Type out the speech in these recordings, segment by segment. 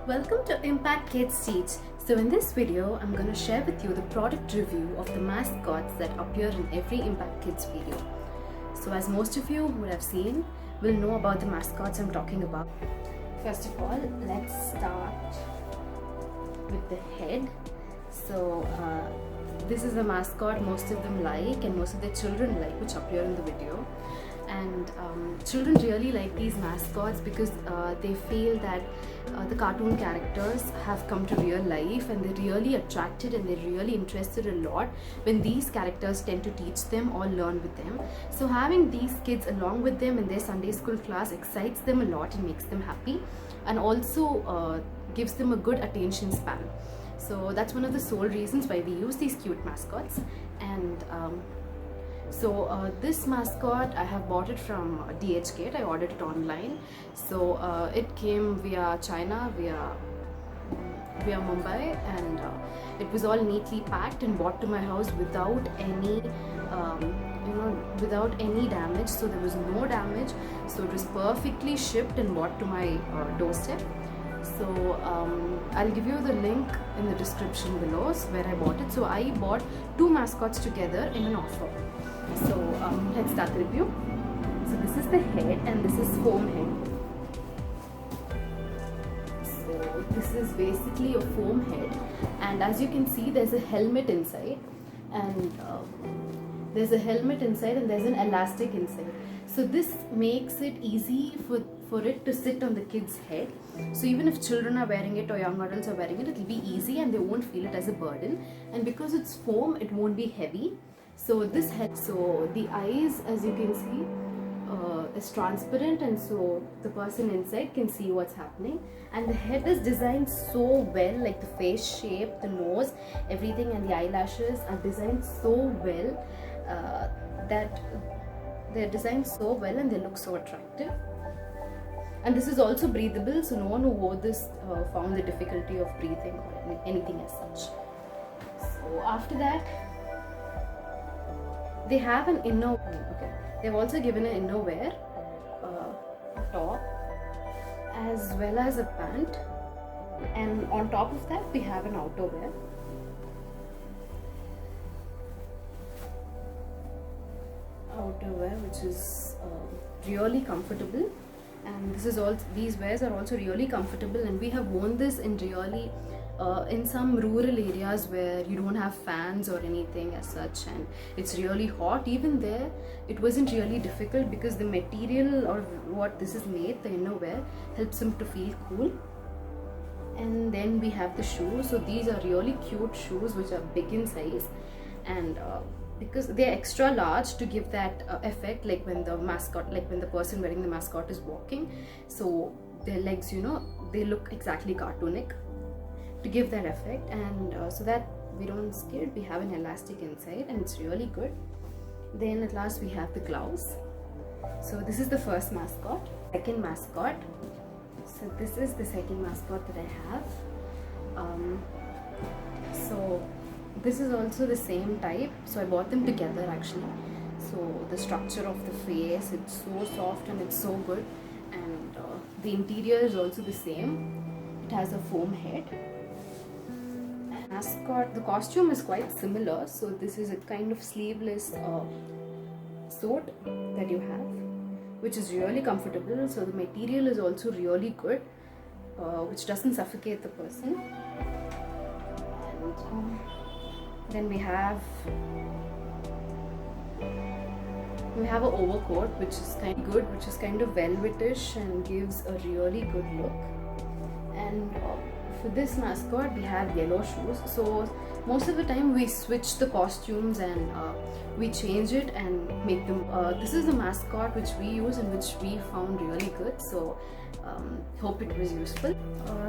Welcome to Impact Kids Teach. So in this video, I'm going to share with you the product review of the mascots that appear in every Impact Kids video. So as most of you would have seen, will know about the mascots I'm talking about. First of all, let's start with the head. So this is a mascot most of them like and most of their children like, which appear in the video. And children really like these mascots because they feel that the cartoon characters have come to real life, and they're really attracted and they're really interested a lot when these characters tend to teach them or learn with them. So having these kids along with them in their Sunday school class excites them a lot and makes them happy, and also gives them a good attention span. So that's one of the sole reasons why we use these cute mascots. And this mascot, I have bought it from DHgate. I ordered it online. So it came via China, via Mumbai, and it was all neatly packed and brought to my house without any without any damage. So there was no damage. So it was perfectly shipped and brought to my doorstep. So I'll give you the link in the description below where I bought it. So I bought two mascots together in an offer. So let's start the review. So this is the head and this is foam head. So this is basically a foam head, and as you can see, there's a helmet inside, and there's an elastic inside. So this makes it easy for it to sit on the kid's head. So even if children are wearing it or young adults are wearing it, it'll be easy and they won't feel it as a burden. And because it's foam, it won't be heavy. So this head, so the eyes, as you can see, is transparent, and so the person inside can see what's happening. And the head is designed so well, like the face shape, the nose, everything, and the eyelashes are designed so well that they're designed so well and they look so attractive. And this is also breathable, so no one who wore this found the difficulty of breathing or anything as such. So after that, they have an inner. Okay, they've also given an inner wear, a top, as well as a pant, and on top of that we have an outerwear. Which is really comfortable, and this is all. These wears are also really comfortable, and we have worn this in really. In some rural areas where you don't have fans or anything as such, and it's really hot, even there it wasn't really difficult because the material or what this is made, the innerwear, helps them to feel cool. And then we have the shoes. So these are really cute shoes which are big in size, and because they're extra large to give that effect, like when the person wearing the mascot is walking, so their legs, they look exactly cartoonic to give that effect. And so that we don't scared, we have an elastic inside, and it's really good. Then at last we have the gloves. So this is the first mascot. Second mascot, so this is the second mascot that I have. So this is also the same type, so I bought them together actually. So the structure of the face, it's so soft and it's so good, and the interior is also the same. It has a foam head. Mascot, the costume is quite similar. So this is a kind of sleeveless suit that you have, which is really comfortable. So the material is also really good, which doesn't suffocate the person. And then we have an overcoat, which is kind of good, which is kind of velvetish and gives a really good look. And for this mascot, we have yellow shoes. So most of the time we switch the costumes and we change it and make them. This is the mascot which we use and which we found really good. So hope it was useful.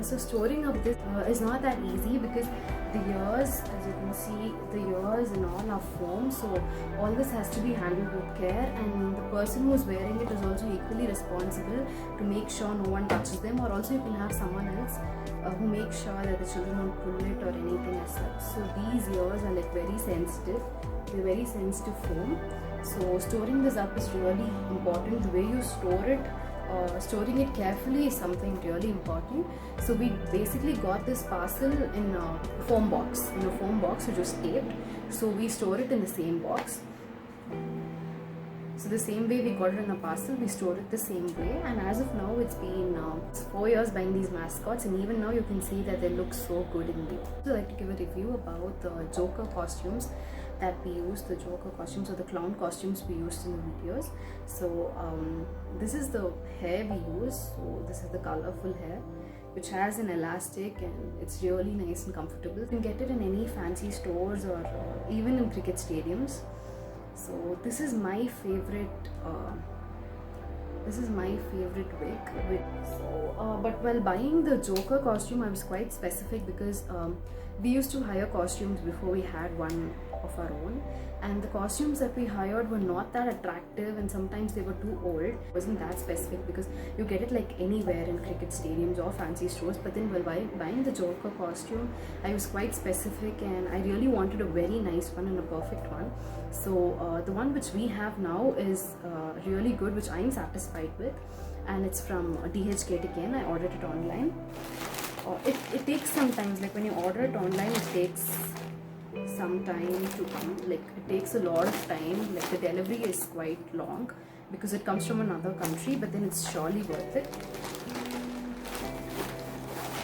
So storing up this is not that easy because the ears, as you can see, the ears and all are foam. So all this has to be handled with care, and the person who is wearing it is also equally responsible to make sure no one touches them, or also you can have someone else who makes sure that the children don't pull it or anything as such. So these ears are like very sensitive. They're very sensitive foam. So storing this up is really important. The way you store it storing it carefully is something really important. So we basically got this parcel in a foam box, which was taped. So we store it in the same box. So the same way we got it in a parcel, we store it the same way. And as of now, it's been 4 years buying these mascots, and even now you can see that they look so good in me. So I'd like to give a review about the Joker costumes that we used, the Joker costumes or the clown costumes we used in the videos. So this is the hair we use. So this is the colorful hair, which has an elastic, and it's really nice and comfortable. You can get it in any fancy stores or even in cricket stadiums. So this is my favorite. This is my favorite wig. So, but while buying the Joker costume, I was quite specific because we used to hire costumes before we had one of our own, and the costumes that we hired were not that attractive, and sometimes they were too old. It wasn't that specific because you get it like anywhere in cricket stadiums or fancy stores. But then while buying the Joker costume, I was quite specific, and I really wanted a very nice one and a perfect one. So the one which we have now is really good, which I'm satisfied with, and it's from DH Kate again. I ordered it online. It takes some time, like when you order it online, it takes some time to come. Like it takes a lot of time, like the delivery is quite long because it comes from another country, but then it's surely worth it.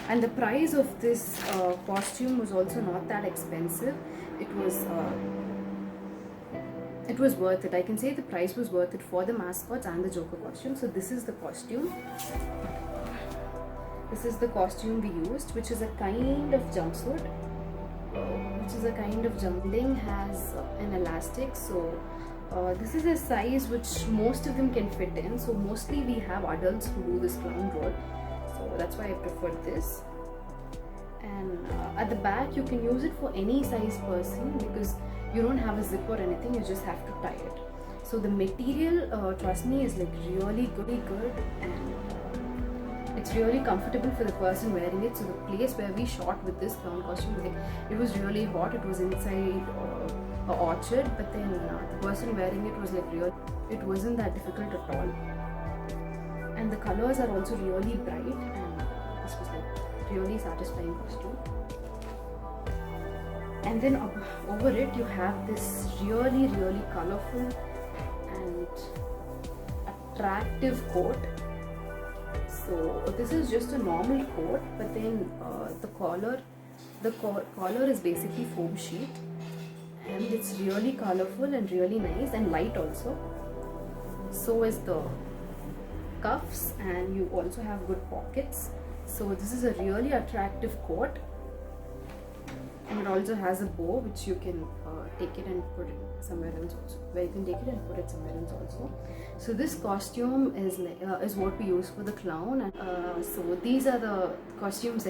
And the price of this costume was also not that expensive. It was worth it. I can say the price was worth it for the mascots and the Joker costume. So this is the costume. This is the costume we used, which is a kind of jumpsuit. Jumping has an elastic. So this is a size which most of them can fit in. So mostly we have adults who do this clown role. So that's why I preferred this. And at the back you can use it for any size person because you don't have a zip or anything, you just have to tie it. So the material, trust me, is like really good, and it's really comfortable for the person wearing it. So the place where we shot with this clown costume, like, it was really hot. It was inside a orchard, but then the person wearing it was like it wasn't that difficult at all. And the colors are also really bright, and this was like really satisfying costume. And then over it you have this really colorful and attractive coat. So this is just a normal coat, but then the collar is basically foam sheet, and it's really colorful and really nice and light also. So is the cuffs, and you also have good pockets. So this is a really attractive coat. And it also has a bow which you can take it and put it somewhere else also. So this costume is what we use for the clown. And so these are the costumes I